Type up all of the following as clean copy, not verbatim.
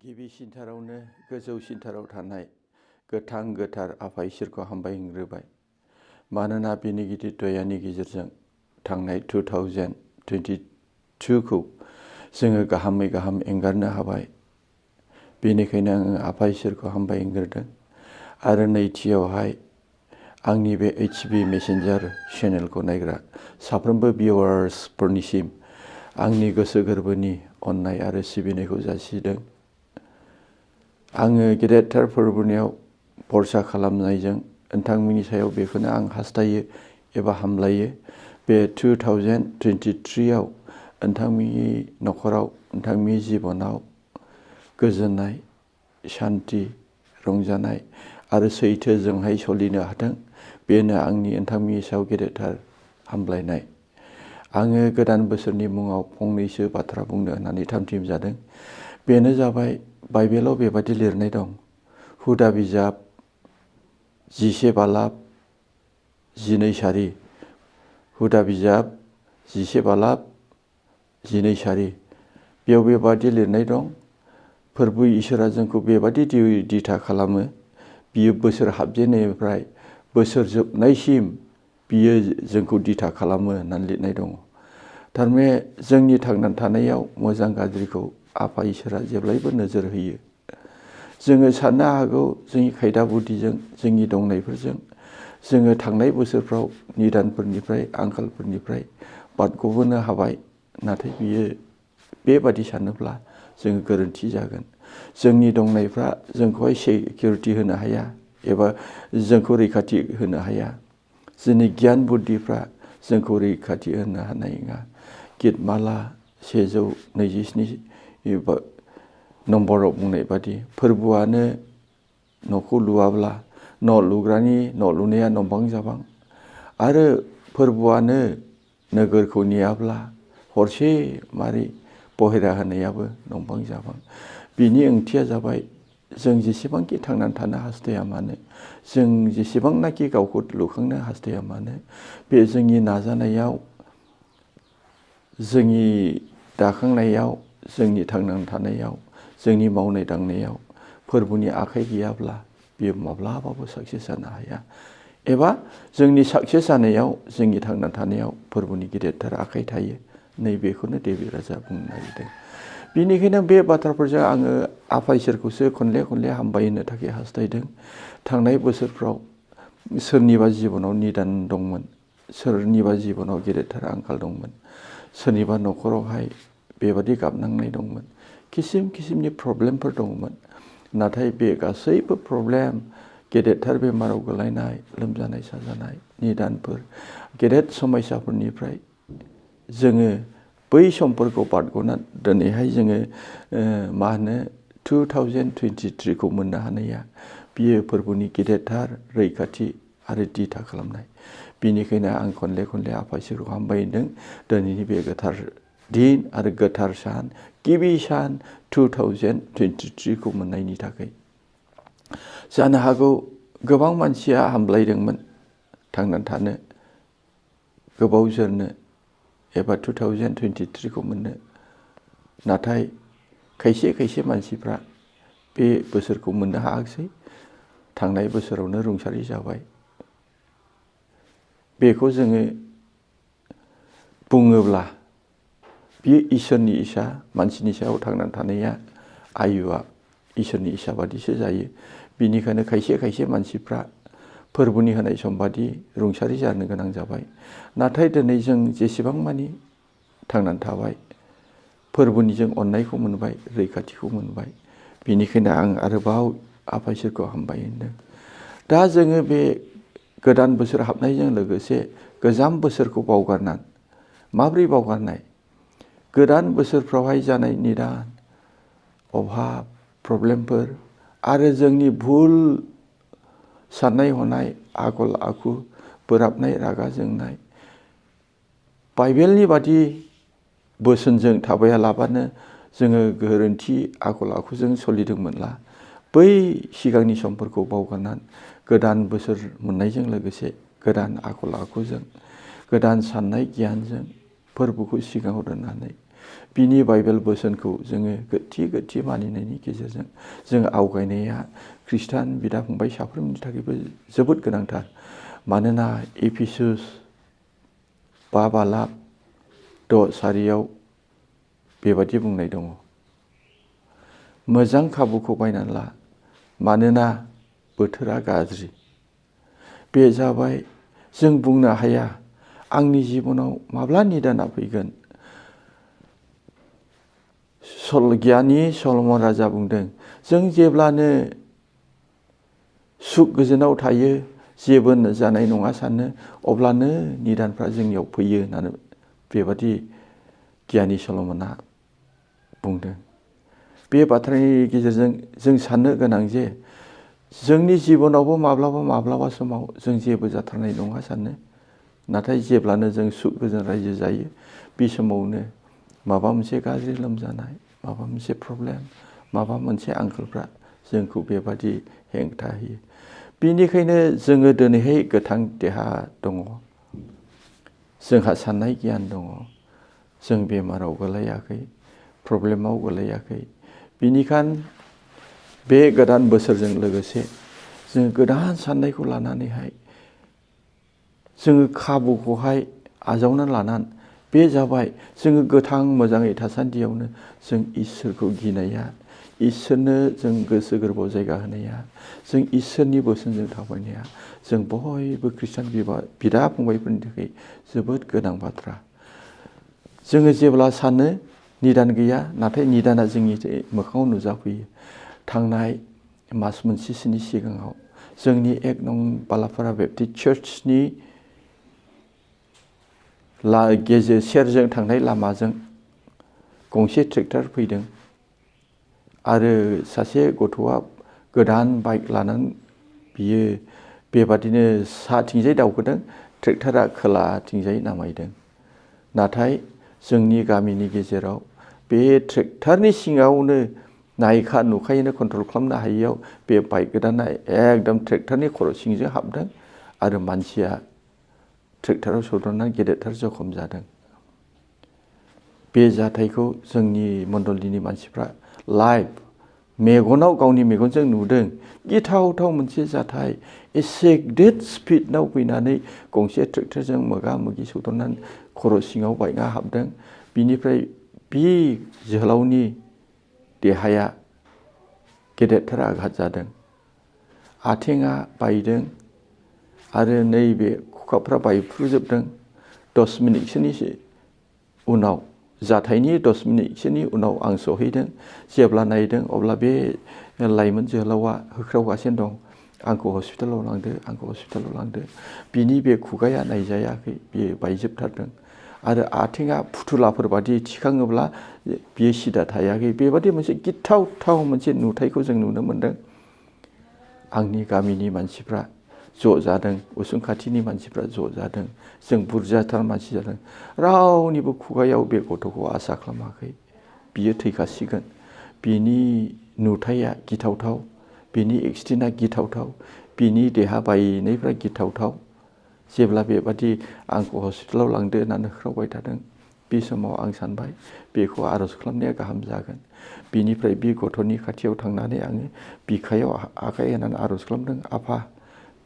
गिबिसिनथारावनो गोजौसिनथाराव थानाय गोथां गोथार आफा इसोरखौ हामबायग्रोबाय। मानोना बिनि गिदिर दयानि गेजेरजों थांनाय 2022 खौ जोङो गाहामै गाहाम एंगारनो हाबाय। बेनिखायनो आङो आफा इसोरखौ हामबायग्रोदों। आरो नैथियावहाय आंनि बे HB मेसेन्जार चेनेलखौ नायग्रा साफ्रोमबो भिउवार्सफोरनिसिम आंनि गोसो गोरबोनि अननाय आरो सिबिनायखौ जासिदों। आङो गेदेरथार फोरबोनियाव भरसा खालामनायजों नोंथांमोननि सायाव बेखौनो आं हास्थायो एबा हामलायो। बे 2023 आव नोंथांमोननि न'खराव नोंथांमोननि जिबनाव गोजोननाय, शान्ति, रंजानाय आरो सैथोजोंहाय सोलिनो हाथों। बेनो आंनि नोंथांमोननि सायाव गेदेरथार हामलायनाय। आङो गोदान बोसोरनि मुङाव फंनैसो बाथ्रा बुंनो होननानै थामथिम जादों। बेनो जाबाय बाइबेलाव बेबादि लिरनाय दं। हुदा बिजाब 11 बालाब 12 सारि। हुदा बिजाब 11 बालाब 12 सारि। बेयाव बेबादि लिरनाय दं। फोरबो इसोरा जोंखौ बेबादि दिथा खालामो। बियो बोसोर हाबजेननायनिफ्राय बोसोर जोबनायसिम बियो जोंखौ दिथा खालामो होननानै लिरनाय दङ। थारमाने जोंनि थांनानै थानायाव मोजां गाज्रिखौ आफा इसोरा जेब्लायबो नोजोर होयो। जोङो साननो हागौ जोंनि खायदा बुद्धिजों जोंनि दंनायफोरजों जोङो थांनाय बोसोरफ्राव निदानफोरनिफ्राय आंखालफोरनिफ्राय बारग'बोनो हाबाय। नाथाय बियो बेबादि सानोब्ला जोङो गोरोन्थि जागोन। जोंनि दंनायफ्रा जोंखौहाय सिकिउरिटि होनो हाया एबा जोंखौ रैखाथि होनो हाया। जोंनि गियान बुद्धिफ्रा जोंखौ रैखाथि होनो हानाय नङा। गितमाला 127 नम्बराव बुंनाय बादि फोरबोआनो न'खौ लुवाब्ला न' लुग्रानि न' लुनाया नंबां जाबां। आरो फोरबोआनो नोगोरखौ नेयाब्ला हरसे मारै बहेरा होनायाबो नंबां जाबां। बिनि ओंथिया जाबाय जों जेसेबांखि थांनानै थानो हास्थाया मानो, जों जेसेबांनाखि गावखौ लुखांनो हास्थाया मानो, बे जोंनि नाजानायाव, जोंनि दाखांनायाव, जोंनि थांनानै थानायाव, जोंनि मावनाय दांनायाव फोरबोनि आखाइ गैयाब्ला बियो माब्लाबाबो साक्सेस जानो हाया। एबा जोंनि साक्सेस जानायाव, जोंनि थांनानै थानायाव फोरबोनि गिदिरथार आखाइ थायो। नैबेखौनो डेभिड राजा बुंनो नागिरदों। बिनिखायनो बे बाथ्राफोरजों आङो आफा इसोरखौसो खनले खनले हामबाय होनो थाखाय हास्थायदों। थांनाय बोसोरफ्राव सोरनिबा जिबनाव निदान दंमोन, सोरनिबा जिबनाव गेदेरथार आंखाल दंमोन, सोरनिबा न'खरावहाय बेबादि गाबनांनाय दंमोन, किसिम किसिमनि प्रब्लेमफोर दंमोन। नाथाय बे गासैबो प्रब्लेम, गेदेरथार बेमाराव गोलैनाय, लोमजानाय साजानाय, निदानफोर, गेदेर समयसाफोरनिफ्राय जोङो बै समफोरखौ बारग'ना दिनैहाय जोङो 2023 खौ मोननो हानाया बियो फोरबोनि गेदेरथार रैखाथि आरो दिथा खालामनाय। बिनिखायनो आं खनले खनले आफा इसोरखौ हामबायदों दिनैनि बे गोथार दिन आरो गोथार सान, गिबि सान 2023 खौ मोननायनि थाखाय। जानो हागौ गोबां मानसिया हामलायदोंमोन थांनानै थानो, गोबाव जोरनो एबा 2023 खौ मोननो। नाथाय खायसे खायसे मानसिफ्रा बे बोसोरखौ मोननो हायाखिसै, थांनाय बोसोरावनो रुंसारि जाबाय। बेखौ जोङो बुङोब्ला बियो इसोरनि इसा। मानसिनि सायाव थांनानै थानाया आयुआ इसोरनि इसा बादिसो जायो। बिनिखायनो खायसे खायसे मानसिफ्रा फोरबोनि होनाय सम बादि रुंसारि जानो गोनां जाबाय। नाथाय दिनै जों जेसेबां मानि थांनानै थाबाय, फोरबोनि जों अननायखौ मोनबाय, रैखाथिखौ मोनबाय। बिनिखायनो आं आरोबाव आफा इसोरखौ हामबाय होनदों। दा जोङो बे गोदान बोसोर हाबनायजों लोगोसे गोजाम बोसोरखौ बावगारनानै, माब्रै बावगारनाय? गोदान बोसोरफ्रावहाय जानाय निदान, अभाब, प्रब्लेमफोर आरो जोंनि भुल साननाय हनाय, आखल आखु, बोराबनाय, रागा जोंनाय, बाइबेलनि बादि बोसोनजों थाबायालाबानो जोङो गोरोन्थि आखल आखुजों सोलिदोंमोनब्ला बै सिगांनि समफोरखौ बावगारनानै गोदान बोसोर मोननायजों लोगोसे गोदान आखल आखुजों, गोदान साननाय गियानजों फोरबोखौ सिगाङाव दोननानै बिनि बाइबेल बोसोनखौ जोङो गोथि मानिनायनि गेजेरजों जों आवगायनाया खृष्टान बिदा फंबाय साफ्रोमनि थाखायबो जोबोद गोनांथार। मानोना एफिसुस 5:6 बेबादि बुंनाय दङ, मोजां खाबुखौ बायनानै ला, मानोना बोथोरा गाज्रि। बे जाबाय जों बुंनो हाया आंनि जिबनाव माब्ला निदाना फैगोन। गियानि सल'मन राजा बुंदों, जों जेब्लानो सुख गोजोनाव थायो, जेबो जानाय नङा सानो, अब्लानो निदानफ्रा जोंनियाव फैयो होननानै बेबादि गियानि सल'मना बुंदों। बे बाथ्रानि गेजेरजों जों साननो गोनां जे जोंनि जिबनावबो माब्लाबा समाव जों जेबो जाथारनाय नङा सानो, नाथाय जेब्लानो जों सुख गोजोन रायजो जायो, बे समावनो माबा मोनसे गाज्रि लोमजानाय, माबा मोनसे प्रब्लेम, माबा मोनसे आंखालफ्रा जोंखौ बेबादि हेंथा होयो। बिनिखायनो जोङो दिनैहाय गोथां देहा दङ, जोंहा साननाय गियान दङ, जों बेमाराव गोलैयाखै, प्रब्लेमाव गोलैयाखै। बिनिखायनो बे गोदान बोसोरजों लोगोसे जों गोदान साननायखौ लानानैहाय जोङो खाबुखौहाय आजावनानै लानानै, बे जाबाय जोङो गोथां मोजाङै थासान्दियावनो जों इसोरखौ गिनाया, इसोरनो जों गोसो गोरबोआव जायगा होनाया, जों इसोरनि बोसोनजों थाबायनाया जों बयबो खृष्टान बिदा फंबायफोरनि थाखाय जोबोद गोनां बाथ्रा। जोङो जेब्ला सानो निदान गैया, नाथाय निदाना जोंनि मोखाङाव नुजाफैयो। थांनाय मास मोनसेसोनि सिगाङाव जोंनि 1 नं बालाफारा बेप्टिस्ट चार्चनि गेजेर सेरजों थांनाय लामाजों गंसे ट्रेक्टर फैदों आरो सासे गथ'आ गोदान बाइक लानानै बियो बेबादिनो साथिंजाय दावखोदों, ट्रेक्टरा खोलाथिंजाय नामायदों। नाथाय जोंनि गामिनि गेजेराव बे ट्रेक्टरनि सिङावनो नायखा नुखायैनो कन्ट्रल खालामनो हायैयाव बे बाइक गोदाना एकदम ट्रेक्टरनि खर' सिंजों हाबदों आरो मानसिया ट्रेक्टराव सौदावनानै गेदेरथार जखम जादों। बे जाथायखौ जोंनि मण्डलिनि मानसिफ्रा लाइभ मेगनाव गावनि मेगनजों नुदों। गिथावथाव मोनसे जाथाय, एसे डेड स्पिडआव फैनानै गंसे ट्रेक्टरजों मोगा मोगि सौदावनानै खर' सिङाव बाइकआ हाबदों। बिनिफ्राय बे जोहोलावनि देहाया गेदेरथार आघात जादों, आथिङा बायदों आरो नैबे खुखाफ्रा बायफ्रुजोबदों। 10 मिनिटसोनि उनाव, जाथायनि 10 मिनिटसोनि उनाव आं सहैदों। जेब्ला नायदों अब्ला बे लाइमोन जोहोलावा होख्रावगासिनो दं, आंखौ हस्पिटालाव लांदो, आंखौ हस्पिटालाव लांदो। बिनि बे खुगाया नायजायाखै, बियो बायजोबथारदों आरो आथिङा फुथुलाफोर बादि थिखाङोब्ला बियो सिदा थायाखै। बेबादि मोनसे गिथावथाव मोनसे नुथायखौ जों नुनो मोन्दों। आंनि गामिनि मानसिफ्रा ज' जादों, उसुं खाथिनि मानसिफ्रा ज' जादों, जों बुरजाथार मानसि जादों। रावनिबो खुगायाव बे गथ'खौ आसा खालामाखै बियो थैखासिगोन। बिनि नुथाया गिथावथाव, बिनि एक्सिडेन्टआ गिथावथाव, बिनि देहा बायनायफ्रा गिथावथाव। जेब्ला बेबादि आंखौ हस्पिटालाव लांदो होननानै होख्रावबाय थादों, बे समाव आं सानबाय बेखौ आर'ज खालामनाया गाहाम जागोन। बिनिफ्राय बे गथ'नि खाथियाव थांनानै आङो बिखायाव आखाइ होनानै आर'ज खालामदों, आफा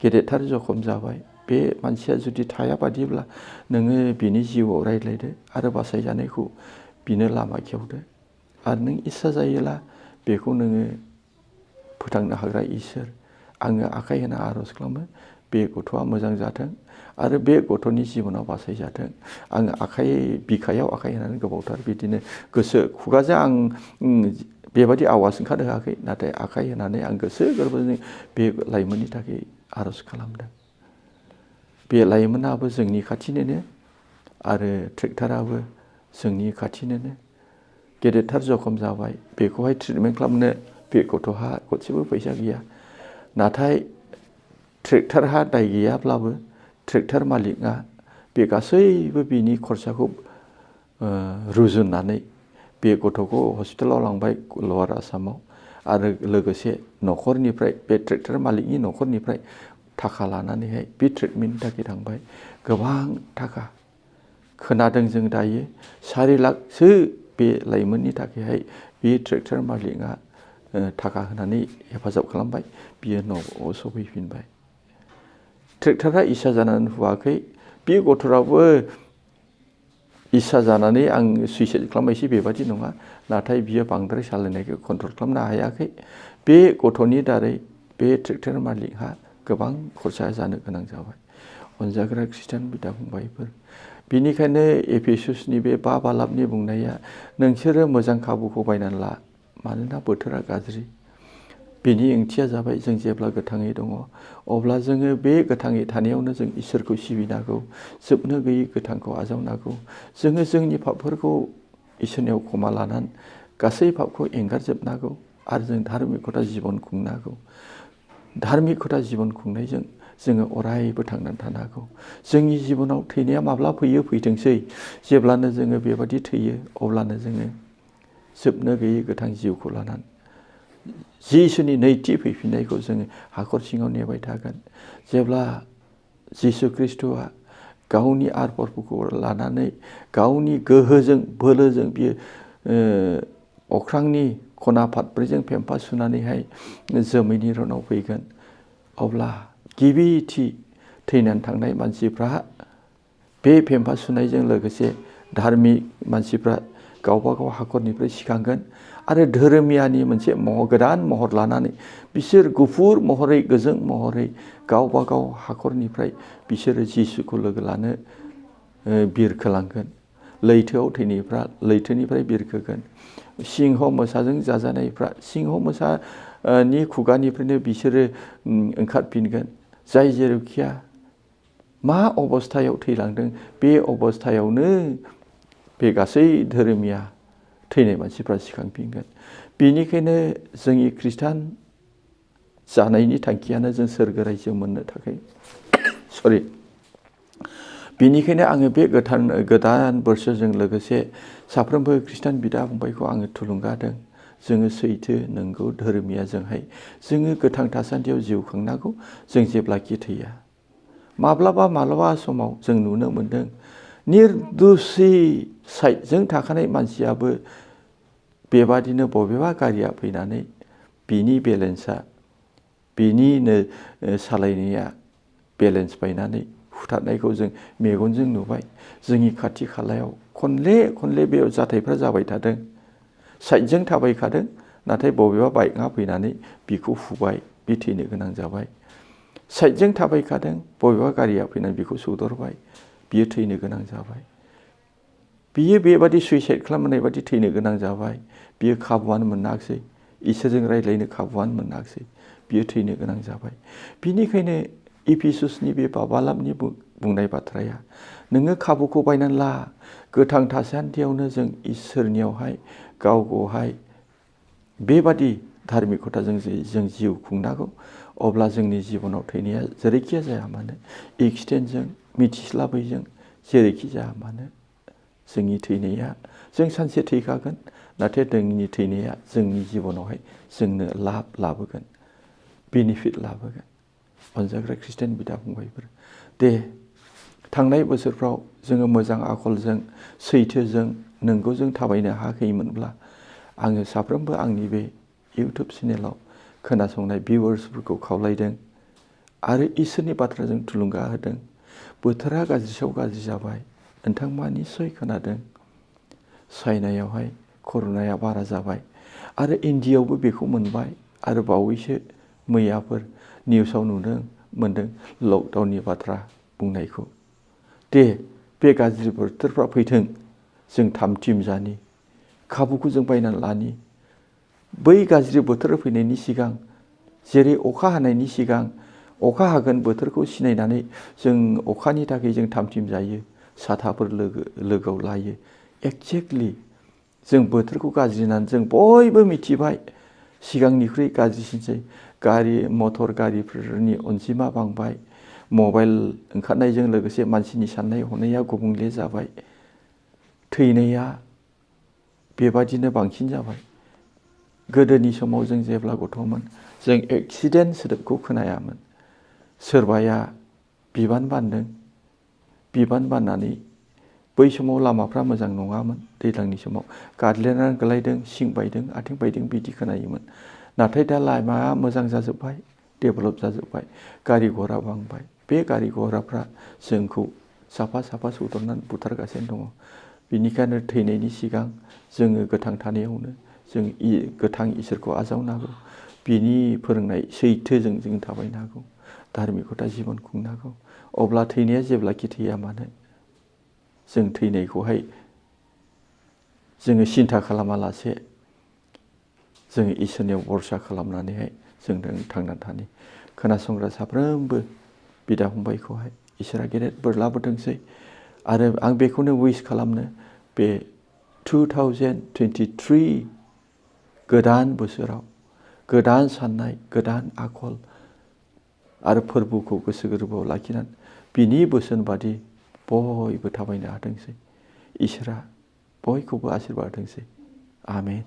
गेदेरथार जखम जाबाय, बे मानसिया जुदि थाया बादिब्ला नोङो बिनि जिउआव रायज्लायदो आरो बासायजानायखौ बिनो लामा खेवदो। आरो नों इस्सा जायोला बेखौ नोङो फोथांनो हाग्रा इसोर, आङो आखाइ होना आर'ज खालामो बे गथ'आ मोजां जाथों आरो बे गथ'नि जिबनाव बासायजाथों। आङो बिखायाव आखाइ होनानै गोबावथार बिदिनो खुगाजों आं बेबादि आवाज ओंखारनो होआखै, नाथाय आखाइ होनानै आं गोसो गोरबोजों बे लाइमोननि थाखाय आर'ज खालामदों। बे लाइमोनाबो जोंनि खाथिनिनो आरो ट्रेक्टराबो जोंनि खाथिनिनो। गेदेरथार जखम जाबाय, बेखौहाय ट्रिटमेन्ट खालामनो बे गथ'हा गरसेबो फैसा गैया। नाथाय ट्रेक्टरहा दाय गैयाब्लाबो ट्रेक्टर मालिकआ बे गासैबो बिनि खरसाखौ रुजुननानै बे गथ'खौ हस्पिटालाव लांबाय लवार आसामाव आरो लोगोसे न'खरनिफ्राय बे ट्रेक्टर मालिकनि न'खरनिफ्राय थाखा लानानैहाय बे ट्रिटमेन्टनि थाखाय थांबाय। गोबां थाखा खोनादों जों दायो 4 लाखसो बे लाइमोननि थाखायहाय बे ट्रेक्टर मालिकआ थाखा होनानै हेफाजाब खालामबाय, बियो न'आव सफैफिनबाय। ट्रेक्टरा इसा जानानै होआखै, बे गथ'राबो इसा जानानै आं सुइसाइड खालामबायसै बेबादि नङा, नाथाय बियो बांद्राय सालायनायखौ कन्ट्रल खालामनो हायाखै। बे गथ'नि दारै बे ट्रेक्टर मालिकहा गोबां खरसा जानो गोनां जाबाय। अनजाग्रा ख्रिस्टान बिदा फंबायफोर, बिनिखायनो एफेसुसनि बे 5 बालाबनि बुंनाया नोंसोरो मोजां खाबुखौ बायनानै ला, मानोना बोथोरा गाज्रि। बेनि ओंथिया जाबाय जों जेब्ला गोथाङै दङ अब्ला जोङो बे गोथाङै थानायावनो जों इसोरखौ सिबिनांगौ, जोबनो गैयै गोथांखौ आजावनांगौ। जोङो जोंनि पापफोरखौ इसोरनियाव क्षमा लानानै गासै पापखौ एंगारजोबनांगौ आरो जों धार्मिकता जिबन खुंनांगौ। धार्मिकता जिबन खुंनायजों जोङो अरायबो थांनानै थानांगौ। जोंनि जिबनाव थैनाया माब्ला फैयो फैथोंसै, जेब्लानो जोङो बेबादि थैयो अब्लानो जोङो जोबनो गैयै गोथां जिउखौ लानानै जिसुनि नैथि फैफिननायखौ जोङो हाखर सिङाव नेबाय थागोन। जेब्ला जिसु ख्रिस्ट'आ गावनि आरफोरखौ लानानै गावनि गोहोजों बोलोजों बियो अख्रांनि खना फादब्रैजों फेम्फा सुनानैहाय जोमैनि रनाव फैगोन, अब्ला गिबिथि थैनानै थांनाय मानसिफ्रा बे फेम्फा सुनायजों लोगोसे धार्मिक मानसिफ्रा गावबा गाव हाखरनिफ्राय सिखांगोन आरो धोरोमियानि मोनसे गोदान महर लानानै बिसोर गुफुर महरै गोजों महरै गावबा गाव हाखरनिफ्राय बिसोरो जिसुखौ लोगो लानो बिरखोलांगोन। लैथोआव थैनायफ्रा लैथोनिफ्राय बिरखोगोन। सिंह मोसाजों जाजानायफ्रा सिंह मोसानि खुगानिफ्रायनो बिसोरो ओंखारफिनगोन। जाय जेरावखिया मा अबस्थायाव थैलांदों बे अबस्थायावनो बे गासै धोरोमिया थैनाय मानसिफ्रा सिखांफिनगोन। बेनिखायनो जोंनि खृष्टान जानायनि थांखियानो जों सोरगो रायजो मोननो थाखाय बेनिखायनो आङो बे गोदान बोसोरजों लोगोसे साफ्रोमबो खृष्टान बिदा फंबायखौ आङो थुलुंगा होदों। जोङो सैथो नंगौ धोरोमियाजोंहाय जोङो गोथां थासान्दियाव जिउ खांनांगौ, जों जेब्लाखि थैया। माब्लाबा समाव जों नुनो मोन्दों निर्दुसि साइडजों थाखानाय मानसियाबो बेबादिनो बबेबा गारिया फैनानै बिनि बेलेन्सा बिनिनो सालायनाया बेलेन्स बायनानै हुथारनायखौ जों मेगनजों नुबाय। जोंनि खाथि खालायाव खनले बे जाथायफ्रा जाबाय थादों। साइडजों थाबायखादों, नाथाय बबेबा बाइकआ फैनानै बिखौ हुबाय, बि थैनो गोनां जाबाय। साइडजों थाबायखादों, बबेबा गारिया फैनानै बिखौ सौदरबाय, बियो थैनो गोनां जाबाय। बियो बेबादि सुइसाइड खालामनाय बादि थैनो गोनां जाबाय। बियो खाबुआनो मोनाखिसै, इसोरजों रायज्लायनो खाबुआनो मोनाखिसै, बियो थैनो गोनां जाबाय। बिनिखायनो एफेसुसनि बे 5 बालाबनि बुंनाय बाथ्राया नोङो खाबुखौ बायनानै ला। गोथां थासान्दियावनो जों इसोरनियावहाय गावखौहाय बेबादि धार्मिकताजों जों जिउ खुंनांगौ। अब्ला जोंनि जिबनाव थैनाया जेरैखि जाया मानो, एक्सिडेन्टजों मिथिस्लाबैजों जेरैखि जाया मानो, जोंनि थैनाया जों सानसे थैखागोन, नाथाय जोंनि थैनाया जोंनि जिबनावहाय जोंनो लाब लाबोगोन, बेनिफिट लाबोगोन। अनजाग्रा खृष्टान बिदा फंबायफोर, दे थांनाय बोसोरफ्राव जोङो मोजां आखलजों सैथोजों नंगौजों थाबायनो हायाखैमोनब्ला आङो साफ्रोमबो आंनि बे इउटुब चेनेलाव खोनासंनाय भिउवार्सफोरखौ खावलायदों आरो इसोरनि बाथ्राजों थुलुंगा होदों। बोथोरा गाज्रियाव गाज्रि जाबाय, नोंथांमोना निस्सय खोनादों। चाइनायावहाय कर'नाया बारा जाबाय आरो इन्डियायावबो बेखौ मोनबाय आरो बावैसो मैयाफोर निउसाव नुनो मोन्दों लकडाउननि बाथ्रा बुंनायखौ। दे बे गाज्रि बोथोरफ्रा फैथों, जों थामथिम जानि खाबुखौ जों बायनानै लानि। बै गाज्रि बोथोर फैनायनि सिगां, जेरै अखा हानायनि सिगां अखा हागोन बोथोरखौ सिनायनानै जों अखानि थाखाय जों थामथिम जायो, साथाफोर लोगोआव लायो। एक्जेक्टलि जों बोथोरखौ गाज्रि होननानै जों बयबो मिथिबाय, सिगांनिख्रुइ गाज्रिसिनसै। गारि मटर गारिफोरनि अनजिमा बांबाय, मबाइल ओंखारनायजों लोगोसे मानसिनि साननाय हनाया गुबुंले जाबाय, थैनाया बेबादिनो बांसिन जाबाय। गोदोनि समाव जों जेब्ला गथ'मोन जों एक्सिडेन्ट सोदोबखौ खोनायामोन। सोरबाया बिबान बानदों, बिबान बाननानै बै समाव लामाफ्रा मोजां नङामोन। दैज्लांनि समाव गादलेनानै गोलैदों, सिं बायदों, आथिं बायदों बिदि खोनायोमोन। नाथाय दा लामाया मोजां जाजोब्बाय, डेभेलप जाजोब्बाय, गारि घरा बांबाय। बे गारि घराफ्रा जोंखौ साफा साफा सौदावनानै बुथारगासिनो दङ। बिनिखायनो थैनायनि सिगां जोङो गोथां थानायावनो जों गोथां इसोरखौ आजावनांगौ। बिनि फोरोंनाय सैथोजों जों थाबायनो हागौ, धार्मिकता जिबन खुंनो हागौ। अब्ला थैनाया जेब्लाखि थैया मानो जों थैनायखौहाय जोङो सिन्था खालामालासे जोङो इसोरनियाव भरसा खालामनानैहाय जों थांनानै थानि। खोनासंग्रा साफ्रोमबो बिदा फंबायखौहाय इसोरा गेदेर बोर लाबोथोंसै। आरो आं बेखौनो उइस खालामनो, बे 2023 गोदान बोसोराव गोदान साननाय, गोदान आखल आरो फोरबोखौ गोसो गोरबोआव लाखिनानै बिनि बोसोन बादि बयबो थाबायनो हाथोंसै। इसोरा बयखौबो आशीर्बाद होथोंसै। आमेन।